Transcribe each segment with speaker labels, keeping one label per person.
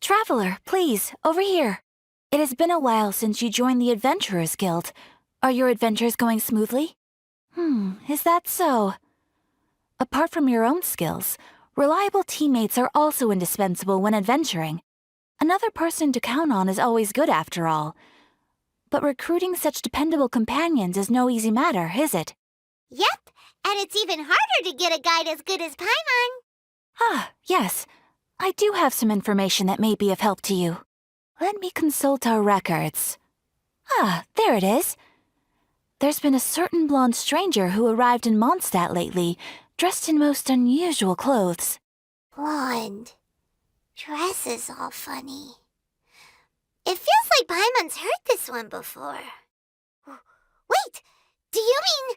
Speaker 1: Traveler, please, over here. It has been a while since you joined the Adventurers Guild. Are your adventures going smoothly? Is that so? Apart from your own skills, reliable teammates are also indispensable when adventuring. Another person to count on is always good after all. But recruiting such dependable companions is no easy matter, is it?
Speaker 2: Yep, and it's even harder to get a guide as good as Paimon.
Speaker 1: Ah, yes. I do have some information that may be of help to you. Let me consult our records. Ah, there it is. There's been a certain blonde stranger who arrived in Mondstadt lately, dressed in most unusual clothes.
Speaker 2: Blonde. Dress is all funny. It feels like Paimon's heard this one before. Wait, do you mean...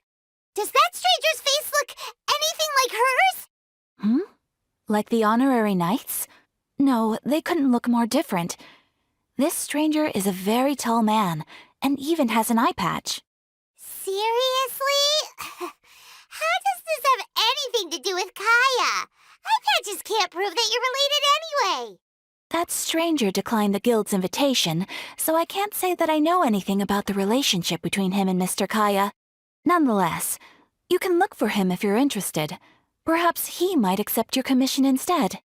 Speaker 2: Does that stranger's face look anything like hers?
Speaker 1: Like the honorary knights? No, they couldn't look more different. This stranger is a very tall man, and even has an eye patch.
Speaker 2: Seriously? How does this have anything to do with Kaya? Eye patches can't prove that you're related anyway.
Speaker 1: That stranger declined the guild's invitation, so I can't say that I know anything about the relationship between him and Mr. Kaya. Nonetheless, you can look for him if you're interested. Perhaps he might accept your commission instead.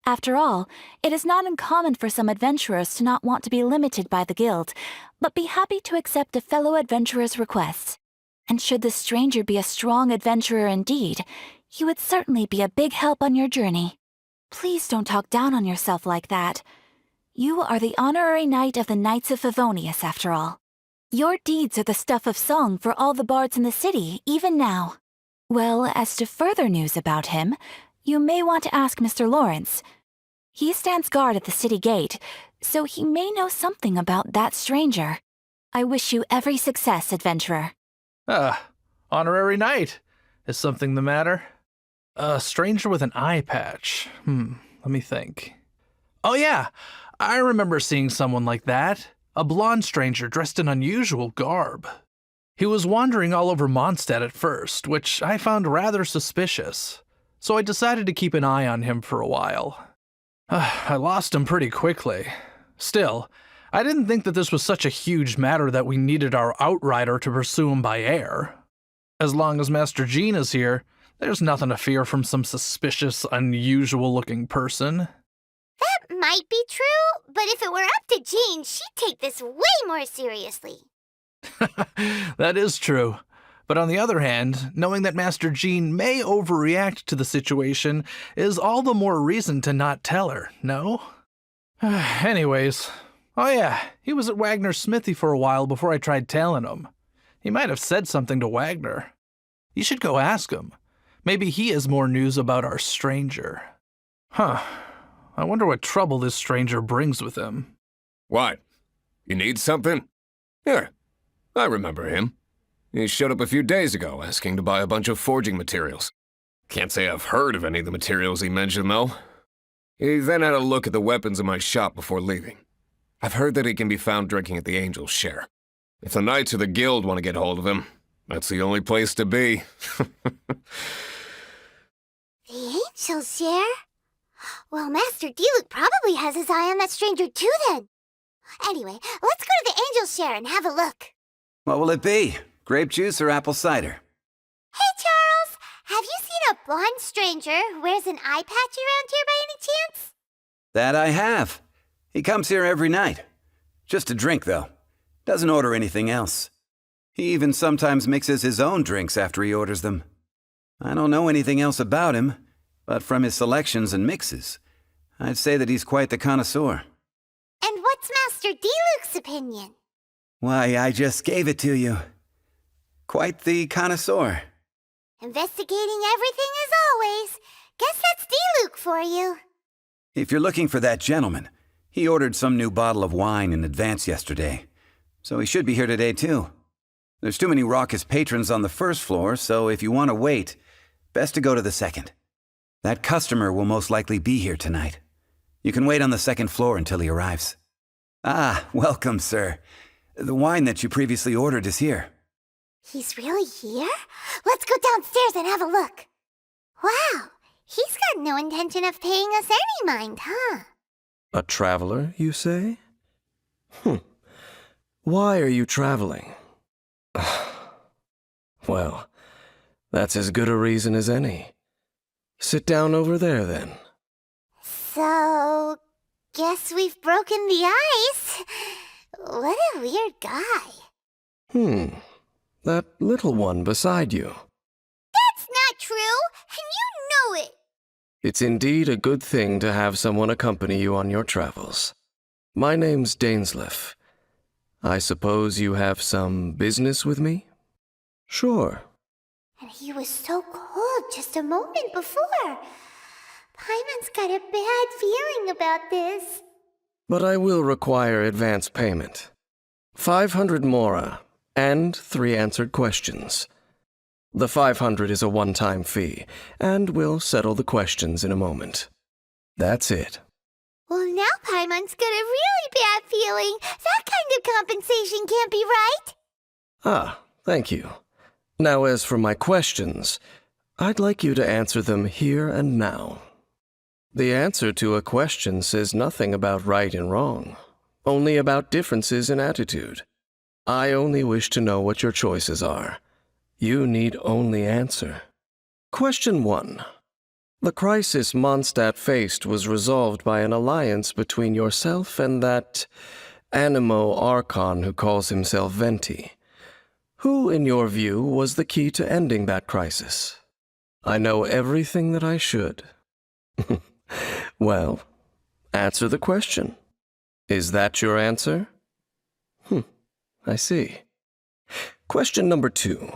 Speaker 1: After all, it is not uncommon for some adventurers to not want to be limited by the guild, but be happy to accept a fellow adventurer's requests. And should the stranger be a strong adventurer indeed, he would certainly be a big help on your journey. Please don't talk down on yourself like that. You are the honorary knight of the Knights of Favonius, after all. Your deeds are the stuff of song for all the bards in the city, even now. Well, as to further news about him, you may want to ask Mr. Lawrence. He stands guard at the city gate, so he may know something about that stranger. I wish you every success, adventurer.
Speaker 3: Honorary knight. Is something the matter? A stranger with an eye patch. Let me think. Oh yeah, I remember seeing someone like that. A blonde stranger dressed in unusual garb. He was wandering all over Mondstadt at first, which I found rather suspicious. So I decided to keep an eye on him for a while. I lost him pretty quickly. Still, I didn't think that this was such a huge matter that we needed our outrider to pursue him by air. As long as Master Jean is here, there's nothing to fear from some suspicious, unusual-looking person.
Speaker 2: That might be true, but if it were up to Jean, she'd take this way more seriously.
Speaker 3: That is true. But on the other hand, knowing that Master Jean may overreact to the situation is all the more reason to not tell her, no? Anyways, oh yeah, he was at Wagner's smithy for a while before I tried tailing him. He might have said something to Wagner. You should go ask him. Maybe he has more news about our stranger. I wonder what trouble this stranger brings with him.
Speaker 4: What? You need something? Here, I remember him. He showed up a few days ago asking to buy a bunch of forging materials. Can't say I've heard of any of the materials he mentioned, though. He then had a look at the weapons in my shop before leaving. I've heard that he can be found drinking at the Angel's Share. If the Knights of the Guild want to get hold of him, that's the only place to be.
Speaker 2: The Angel's Share? Well, Master Diluc probably has his eye on that stranger too, then. Anyway, let's go to the Angel's Share and have a look.
Speaker 5: What will it be? Grape juice or apple cider?
Speaker 2: Hey, Charles! Have you seen a blonde stranger who wears an eye patch around here by any chance?
Speaker 5: That I have. He comes here every night. Just a drink, though. Doesn't order anything else. He even sometimes mixes his own drinks after he orders them. I don't know anything else about him, but from his selections and mixes, I'd say that he's quite the connoisseur.
Speaker 2: And what's Master Diluc's opinion?
Speaker 5: Why, I just gave it to you. Quite the connoisseur.
Speaker 2: Investigating everything as always. Guess that's Diluc for you.
Speaker 5: If you're looking for that gentleman, he ordered some new bottle of wine in advance yesterday, so he should be here today too. There's too many raucous patrons on the first floor, so if you want to wait, best to go to the second. That customer will most likely be here tonight. You can wait on the second floor until he arrives. Ah, welcome, sir. The wine that you previously ordered is here.
Speaker 2: He's really here? Let's go downstairs and have a look. Wow, he's got no intention of paying us any mind, huh?
Speaker 6: A traveler, you say? Why are you traveling? Well, that's as good a reason as any. Sit down over there, then.
Speaker 2: So, guess we've broken the ice. What a weird guy.
Speaker 6: That little one beside you.
Speaker 2: That's not true, and you know it.
Speaker 6: It's indeed a good thing to have someone accompany you on your travels. My name's Dainsleif. I suppose you have some business with me? Sure.
Speaker 2: And he was so cold just a moment before. Paimon's got a bad feeling about this.
Speaker 6: But I will require advance payment. 500 mora, and 3 answered questions. The 500 is a one-time fee, and we'll settle the questions in a moment. That's it.
Speaker 2: Well, now Paimon's got a really bad feeling. That kind of compensation can't be right.
Speaker 6: Ah, thank you. Now, as for my questions, I'd like you to answer them here and now. The answer to a question says nothing about right and wrong, only about differences in attitude. I only wish to know what your choices are. You need only answer. Question 1. The crisis Mondstadt faced was resolved by an alliance between yourself and that Animo Archon who calls himself Venti. Who, in your view, was the key to ending that crisis? I know everything that I should. Well, answer the question. Is that your answer? I see. Question number 2.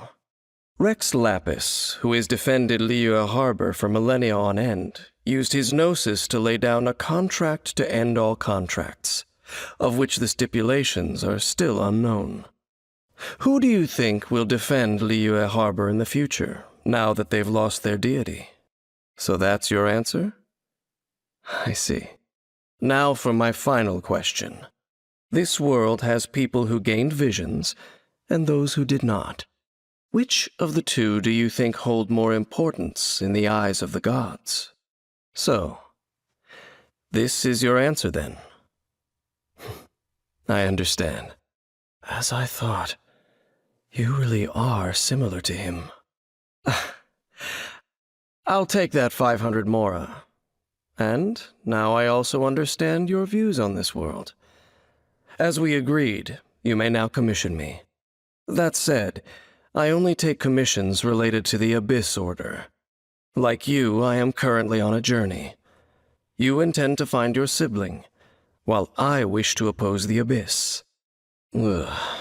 Speaker 6: Rex Lapis, who has defended Liyue Harbor for millennia on end, used his gnosis to lay down a contract to end all contracts, of which the stipulations are still unknown. Who do you think will defend Liyue Harbor in the future, now that they've lost their deity? So that's your answer? I see. Now for my final question. This world has people who gained visions, and those who did not. Which of the two do you think hold more importance in the eyes of the gods? So, this is your answer then. I understand. As I thought, you really are similar to him. I'll take that 500 mora. And now I also understand your views on this world. As we agreed, you may now commission me. That said, I only take commissions related to the Abyss Order. Like you, I am currently on a journey. You intend to find your sibling, while I wish to oppose the Abyss. Ugh.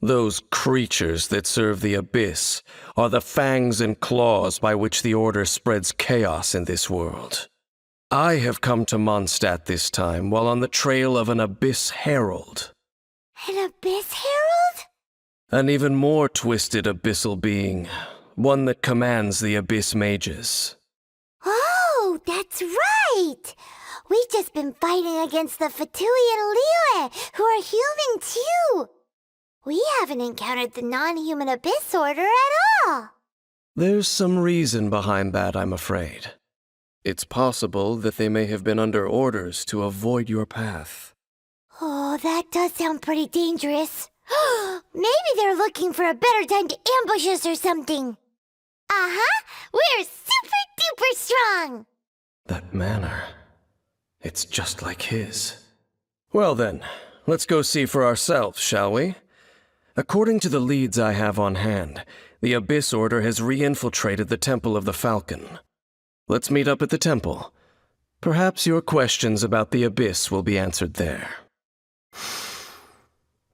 Speaker 6: Those creatures that serve the Abyss are the fangs and claws by which the Order spreads chaos in this world. I have come to Mondstadt this time while on the trail of an Abyss Herald.
Speaker 2: An Abyss Herald?
Speaker 6: An even more twisted abyssal being, one that commands the Abyss Mages.
Speaker 2: Oh, that's right! We've just been fighting against the Fatui and Liyue, who are human too! We haven't encountered the non-human Abyss Order at all!
Speaker 6: There's some reason behind that, I'm afraid. It's possible that they may have been under orders to avoid your path.
Speaker 2: Oh, that does sound pretty dangerous. Maybe they're looking for a better time to ambush us or something. Uh-huh, we're super-duper strong!
Speaker 6: That manner, it's just like his. Well then, let's go see for ourselves, shall we? According to the leads I have on hand, the Abyss Order has re-infiltrated the Temple of the Falcon. Let's meet up at the temple. Perhaps your questions about the Abyss will be answered there.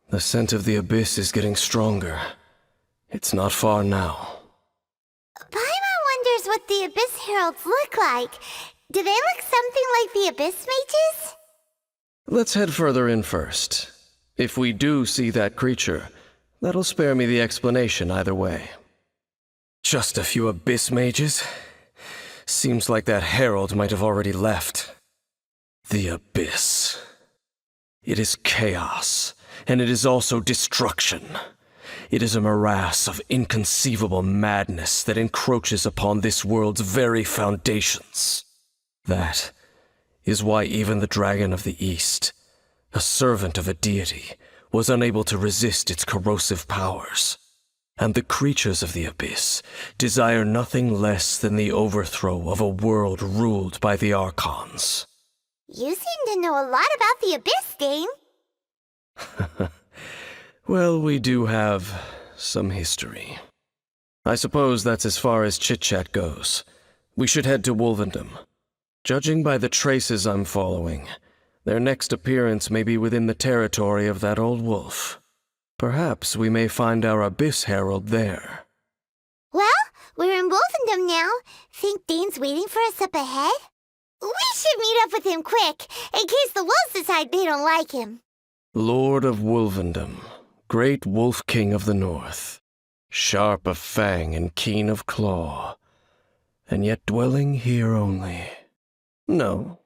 Speaker 6: The scent of the Abyss is getting stronger. It's not far now.
Speaker 2: Paimon wonders what the Abyss Heralds look like. Do they look something like the Abyss Mages?
Speaker 6: Let's head further in first. If we do see that creature, that'll spare me the explanation either way. Just a few Abyss Mages? Seems like that herald might have already left. The Abyss. It is chaos, and it is also destruction. It is a morass of inconceivable madness that encroaches upon this world's very foundations. That is why even the Dragon of the East, a servant of a deity, was unable to resist its corrosive powers. And the creatures of the Abyss desire nothing less than the overthrow of a world ruled by the Archons.
Speaker 2: You seem to know a lot about the Abyss, Dane.
Speaker 6: Well, we do have some history. I suppose that's as far as chit-chat goes. We should head to Wolvendom. Judging by the traces I'm following, their next appearance may be within the territory of that old wolf. Perhaps we may find our Abyss Herald there.
Speaker 2: Well, we're in Wolfendom now. Think Dane's waiting for us up ahead? We should meet up with him quick, in case the wolves decide they don't like him.
Speaker 6: Lord of Wolvendom, great Wolf King of the North, sharp of fang and keen of claw, and yet dwelling here only. No,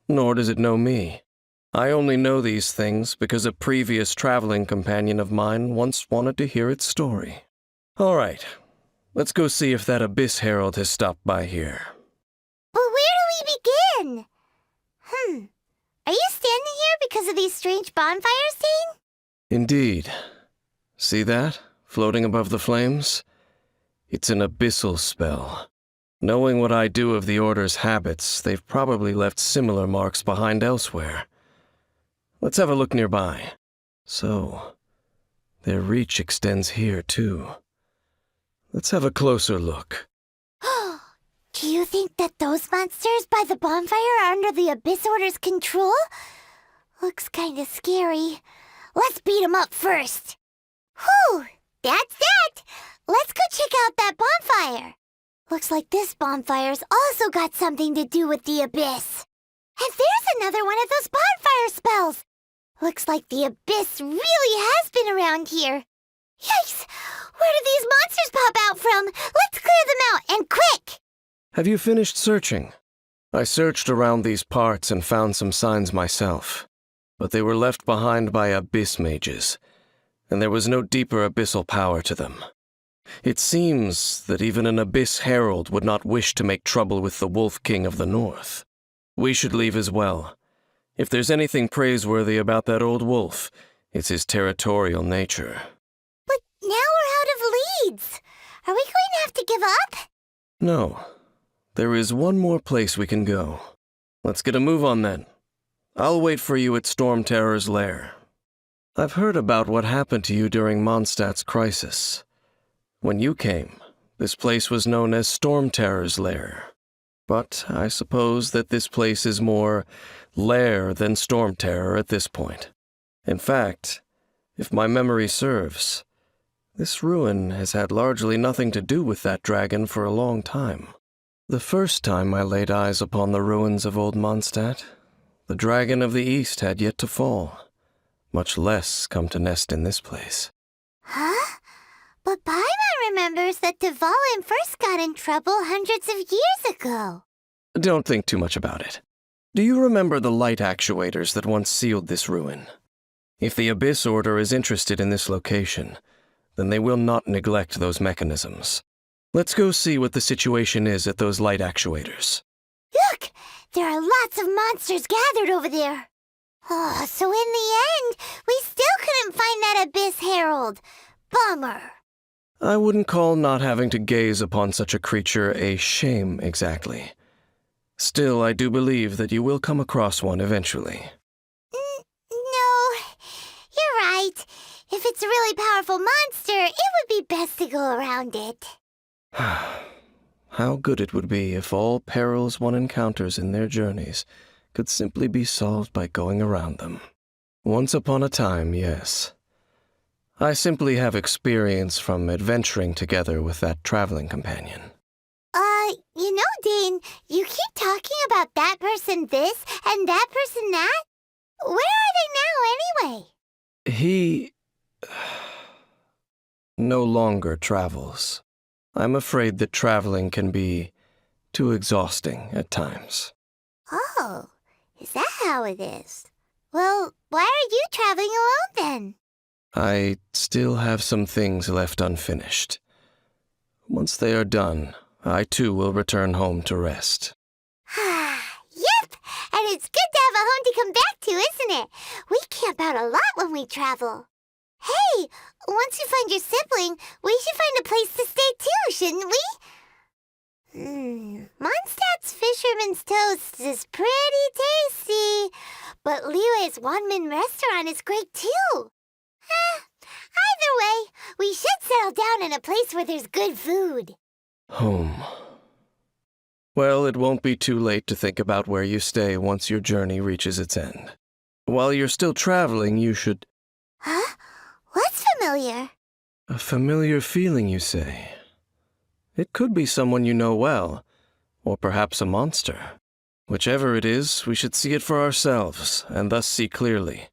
Speaker 6: nor does it know me. I only know these things because a previous traveling companion of mine once wanted to hear its story. All right, let's go see if that Abyss Herald has stopped by here.
Speaker 2: But where do we begin? Are you standing here because of these strange bonfires, Dane?
Speaker 6: Indeed. See that, floating above the flames? It's an abyssal spell. Knowing what I do of the Order's habits, they've probably left similar marks behind elsewhere. Let's have a look nearby. So, their reach extends here, too. Let's have a closer look.
Speaker 2: Do you think that those monsters by the bonfire are under the Abyss Order's control? Looks kinda scary. Let's beat 'em up first. Whew! That's that! Let's go check out that bonfire. Looks like this bonfire's also got something to do with the Abyss. And there's another one of those bonfire spells. Looks like the Abyss really has been around here. Yikes! Where did these monsters pop out from? Let's clear them out, and quick!
Speaker 6: Have you finished searching? I searched around these parts and found some signs myself, but they were left behind by Abyss mages, and there was no deeper abyssal power to them. It seems that even an Abyss Herald would not wish to make trouble with the Wolf King of the North. We should leave as well. If there's anything praiseworthy about that old wolf, it's his territorial nature.
Speaker 2: But now we're out of leads. Are we going to have to give up?
Speaker 6: No. There is one more place we can go. Let's get a move on then. I'll wait for you at Storm Terror's lair. I've heard about what happened to you during Mondstadt's crisis. When you came, this place was known as Storm Terror's lair. But I suppose that this place is more lair than Storm Terror at this point. In fact, if my memory serves, this ruin has had largely nothing to do with that dragon for a long time. The first time I laid eyes upon the ruins of old Mondstadt, the Dragon of the East had yet to fall, much less come to nest in this place.
Speaker 2: Huh? But Paimon remembers that Dvalin first got in trouble hundreds of years ago.
Speaker 6: Don't think too much about it. Do you remember the light actuators that once sealed this ruin? If the Abyss Order is interested in this location, then they will not neglect those mechanisms. Let's go see what the situation is at those light actuators.
Speaker 2: Look! There are lots of monsters gathered over there. Oh, so in the end, we still couldn't find that Abyss Herald. Bummer.
Speaker 6: I wouldn't call not having to gaze upon such a creature a shame exactly. Still, I do believe that you will come across one eventually.
Speaker 2: No, you're right. If it's a really powerful monster, it would be best to go around it.
Speaker 6: How good it would be if all perils one encounters in their journeys could simply be solved by going around them. Once upon a time, yes. I simply have experience from adventuring together with that traveling companion.
Speaker 2: You know, Dane, you keep talking about that person this and that person that. Where are they now, anyway?
Speaker 6: He no longer travels. I'm afraid that traveling can be too exhausting at times.
Speaker 2: Oh, is that how it is? Well, why are you traveling alone then?
Speaker 6: I still have some things left unfinished. Once they are done, I too will return home to rest.
Speaker 2: Yep, and And it's good to have a home to come back to, isn't it? We camp out a lot when we travel. Hey, once you find your sibling, we should find a place to stay too, shouldn't we? Mondstadt's Fisherman's Toast is pretty tasty, but Liyue's Wanmin restaurant is great too. Either way, we should settle down in a place where there's good food.
Speaker 6: Home. Well, it won't be too late to think about where you stay once your journey reaches its end. While you're still traveling, you should...
Speaker 2: Huh? What's familiar?
Speaker 6: A familiar feeling, you say? It could be someone you know well, or perhaps a monster. Whichever it is, we should see it for ourselves, and thus see clearly.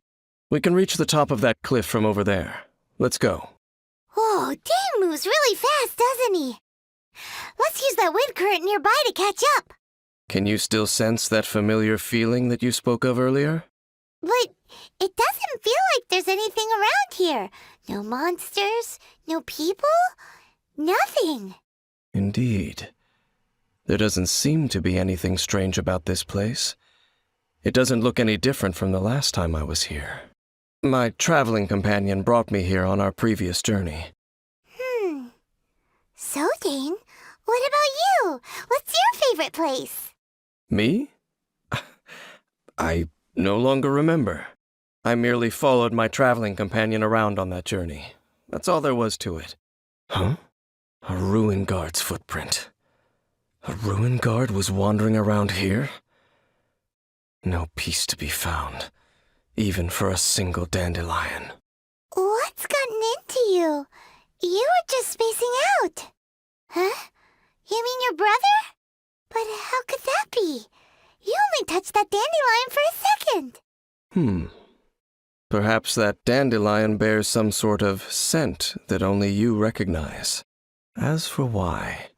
Speaker 6: We can reach the top of that cliff from over there. Let's go.
Speaker 2: Whoa, Dane moves really fast, doesn't he? Let's use that wind current nearby to catch up.
Speaker 6: Can you still sense that familiar feeling that you spoke of earlier?
Speaker 2: But it doesn't feel like there's anything around here. No monsters, no people, nothing.
Speaker 6: Indeed. There doesn't seem to be anything strange about this place. It doesn't look any different from the last time I was here. My traveling companion brought me here on our previous journey.
Speaker 2: So, Dane, what about you? What's your favorite place?
Speaker 6: Me? I no longer remember. I merely followed my traveling companion around on that journey. That's all there was to it. Huh? A ruin guard's footprint. A ruin guard was wandering around here? No peace to be found, even for a single dandelion.
Speaker 2: What's gotten into you? You were just spacing out. Huh? You mean your brother? But how could that be? You only touched that dandelion for a second.
Speaker 6: Perhaps that dandelion bears some sort of scent that only you recognize. As for why,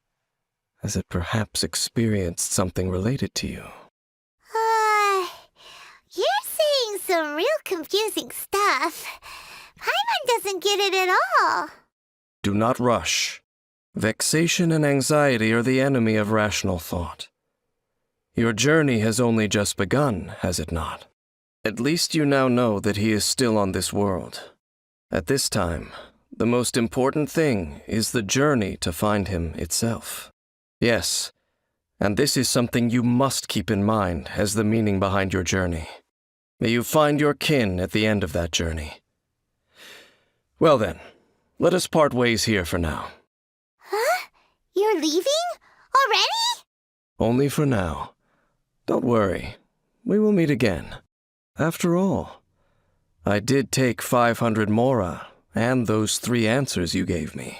Speaker 6: has it perhaps experienced something related to you?
Speaker 2: You're saying some real confusing stuff. Paimon doesn't get it at all.
Speaker 6: Do not rush. Vexation and anxiety are the enemy of rational thought. Your journey has only just begun, has it not? At least you now know that he is still on this world. At this time, the most important thing is the journey to find him itself. Yes, and this is something you must keep in mind as the meaning behind your journey. May you find your kin at the end of that journey. Well then, let us part ways here for now.
Speaker 2: Huh? You're leaving? Already?
Speaker 6: Only for now. Don't worry, we will meet again. After all, I did take 500 mora and those 3 answers you gave me.